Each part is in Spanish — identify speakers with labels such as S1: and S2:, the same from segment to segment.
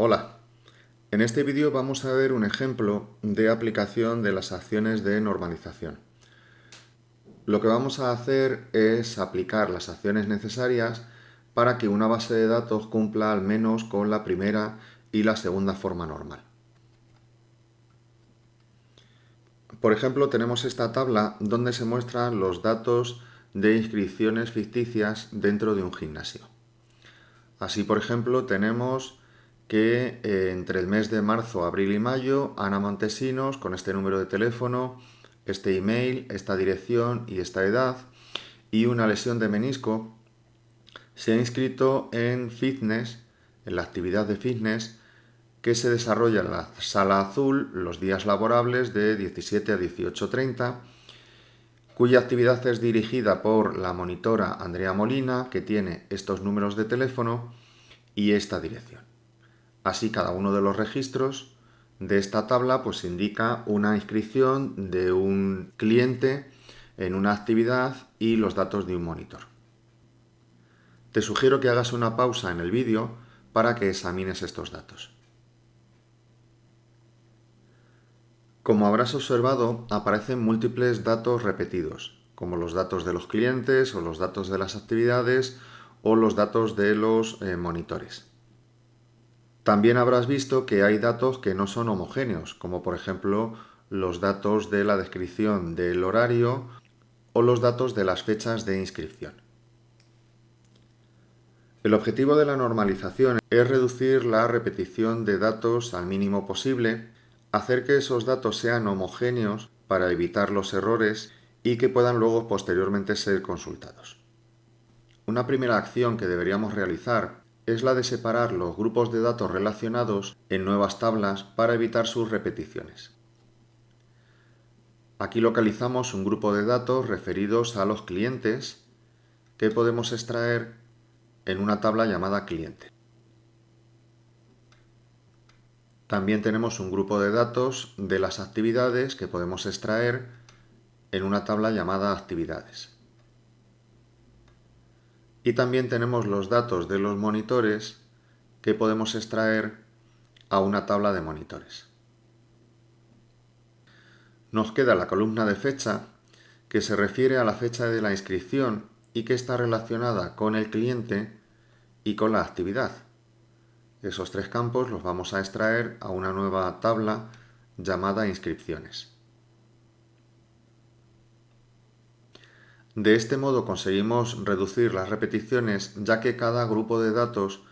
S1: Hola, en este vídeo vamos a ver un ejemplo de aplicación de las acciones de normalización. Lo que vamos a hacer es aplicar las acciones necesarias para que una base de datos cumpla al menos con la primera y la segunda forma normal. Por ejemplo, tenemos esta tabla donde se muestran los datos de inscripciones ficticias dentro de un gimnasio. Así, por ejemplo, tenemos que entre el mes de marzo, abril y mayo, Ana Montesinos, con este número de teléfono, este email, esta dirección y esta edad, y una lesión de menisco, se ha inscrito en fitness, en la actividad de fitness, que se desarrolla en la sala azul los días laborables de 17 a 18:30, cuya actividad es dirigida por la monitora Andrea Molina, que tiene estos números de teléfono y esta dirección. Así, cada uno de los registros de esta tabla pues indica una inscripción de un cliente en una actividad y los datos de un monitor. Te sugiero que hagas una pausa en el vídeo para que examines estos datos. Como habrás observado, aparecen múltiples datos repetidos, como los datos de los clientes o los datos de las actividades o los datos de los monitores. También habrás visto que hay datos que no son homogéneos, como por ejemplo los datos de la descripción del horario o los datos de las fechas de inscripción. El objetivo de la normalización es reducir la repetición de datos al mínimo posible, hacer que esos datos sean homogéneos para evitar los errores y que puedan luego posteriormente ser consultados. Una primera acción que deberíamos realizar es la de separar los grupos de datos relacionados en nuevas tablas para evitar sus repeticiones. Aquí localizamos un grupo de datos referidos a los clientes que podemos extraer en una tabla llamada cliente. También tenemos un grupo de datos de las actividades que podemos extraer en una tabla llamada actividades. Y también tenemos los datos de los monitores que podemos extraer a una tabla de monitores. Nos queda la columna de fecha, que se refiere a la fecha de la inscripción y que está relacionada con el cliente y con la actividad. Esos tres campos los vamos a extraer a una nueva tabla llamada inscripciones. De este modo conseguimos reducir las repeticiones, ya que cada grupo de datos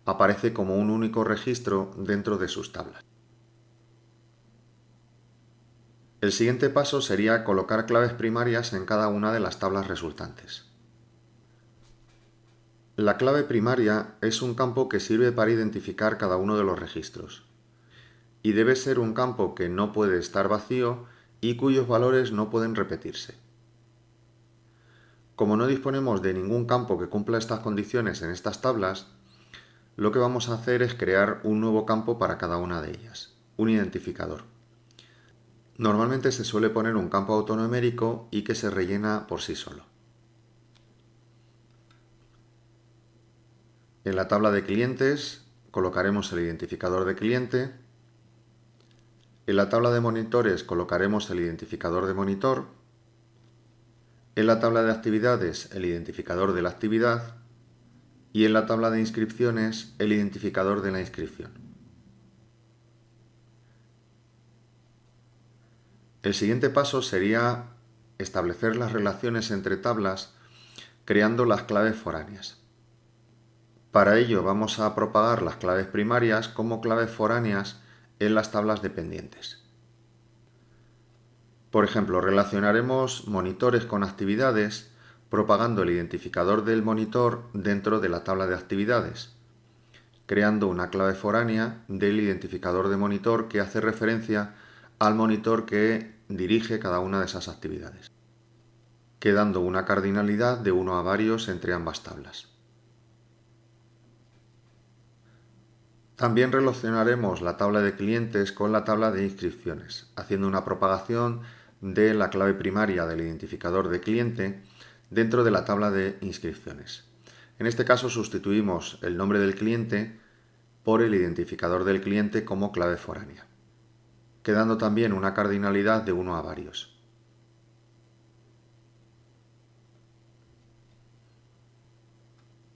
S1: aparece como un único registro dentro de sus tablas. El siguiente paso sería colocar claves primarias en cada una de las tablas resultantes. La clave primaria es un campo que sirve para identificar cada uno de los registros, y debe ser un campo que no puede estar vacío y cuyos valores no pueden repetirse. Como no disponemos de ningún campo que cumpla estas condiciones en estas tablas, lo que vamos a hacer es crear un nuevo campo para cada una de ellas, un identificador. Normalmente se suele poner un campo autonumérico y que se rellena por sí solo. En la tabla de clientes colocaremos el identificador de cliente. En la tabla de monitores colocaremos el identificador de monitor. En la tabla de actividades el identificador de la actividad. Y en la tabla de inscripciones el identificador de la inscripción. El siguiente paso sería establecer las relaciones entre tablas creando las claves foráneas. Para ello vamos a propagar las claves primarias como claves foráneas en las tablas dependientes. Por ejemplo, relacionaremos monitores con actividades propagando el identificador del monitor dentro de la tabla de actividades, creando una clave foránea del identificador de monitor que hace referencia al monitor que dirige cada una de esas actividades, quedando una cardinalidad de 1 a varios entre ambas tablas. También relacionaremos la tabla de clientes con la tabla de inscripciones, haciendo una propagación de la clave primaria del identificador de cliente dentro de la tabla de inscripciones. En este caso sustituimos el nombre del cliente por el identificador del cliente como clave foránea, quedando también una cardinalidad de 1 a varios.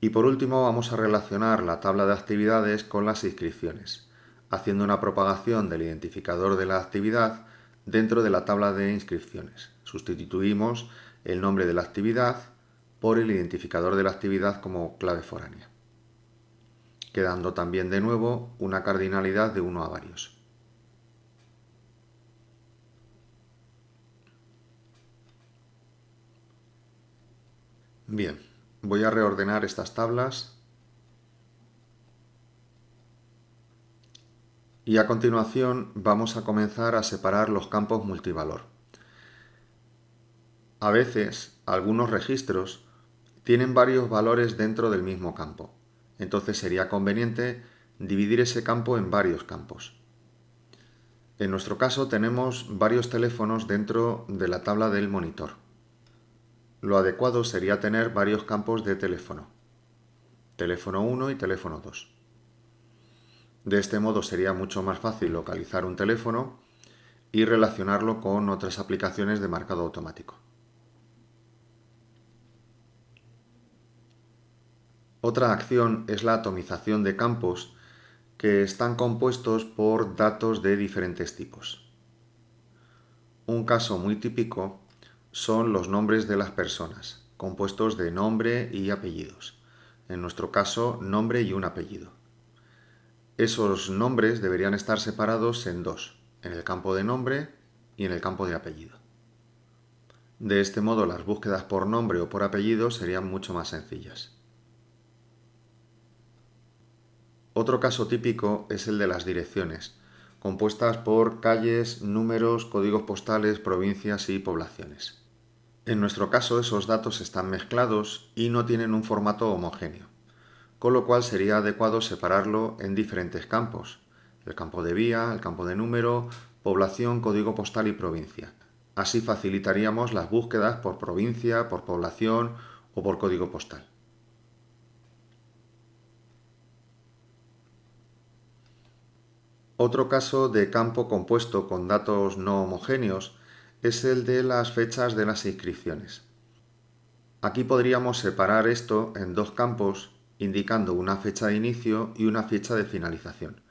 S1: Y por último vamos a relacionar la tabla de actividades con las inscripciones, haciendo una propagación del identificador de la actividad dentro de la tabla de inscripciones. Sustituimos el nombre de la actividad por el identificador de la actividad como clave foránea, quedando también de nuevo una cardinalidad de 1 a varios. Bien, voy a reordenar estas tablas y a continuación vamos a comenzar a separar los campos multivalor. A veces, algunos registros tienen varios valores dentro del mismo campo, entonces sería conveniente dividir ese campo en varios campos. En nuestro caso tenemos varios teléfonos dentro de la tabla del monitor. Lo adecuado sería tener varios campos de teléfono, teléfono 1 y teléfono 2. De este modo sería mucho más fácil localizar un teléfono y relacionarlo con otras aplicaciones de marcado automático. Otra acción es la atomización de campos que están compuestos por datos de diferentes tipos. Un caso muy típico son los nombres de las personas, compuestos de nombre y apellidos. En nuestro caso, nombre y un apellido. Esos nombres deberían estar separados en dos, en el campo de nombre y en el campo de apellido. De este modo, las búsquedas por nombre o por apellido serían mucho más sencillas. Otro caso típico es el de las direcciones, compuestas por calles, números, códigos postales, provincias y poblaciones. En nuestro caso, esos datos están mezclados y no tienen un formato homogéneo, con lo cual sería adecuado separarlo en diferentes campos: el campo de vía, el campo de número, población, código postal y provincia. Así facilitaríamos las búsquedas por provincia, por población o por código postal. Otro caso de campo compuesto con datos no homogéneos es el de las fechas de las inscripciones. Aquí podríamos separar esto en dos campos, indicando una fecha de inicio y una fecha de finalización,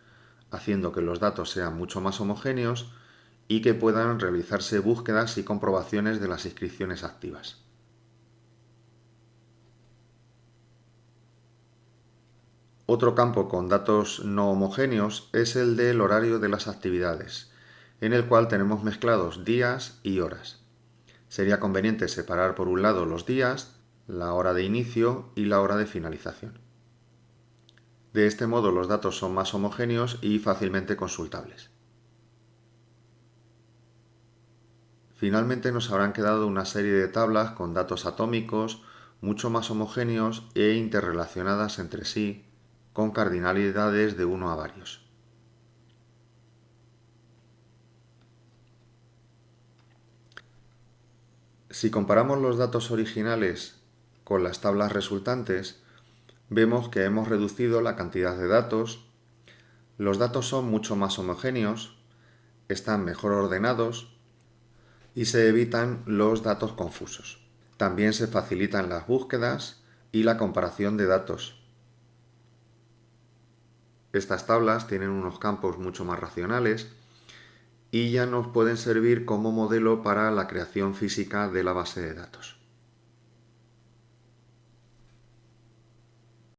S1: haciendo que los datos sean mucho más homogéneos y que puedan realizarse búsquedas y comprobaciones de las inscripciones activas. Otro campo con datos no homogéneos es el del horario de las actividades, en el cual tenemos mezclados días y horas. Sería conveniente separar por un lado los días, la hora de inicio y la hora de finalización. De este modo los datos son más homogéneos y fácilmente consultables. Finalmente nos habrán quedado una serie de tablas con datos atómicos mucho más homogéneos e interrelacionadas entre sí, con cardinalidades de 1 a varios. Si comparamos los datos originales con las tablas resultantes, vemos que hemos reducido la cantidad de datos, los datos son mucho más homogéneos, están mejor ordenados y se evitan los datos confusos. También se facilitan las búsquedas y la comparación de datos. Estas tablas tienen unos campos mucho más racionales y ya nos pueden servir como modelo para la creación física de la base de datos.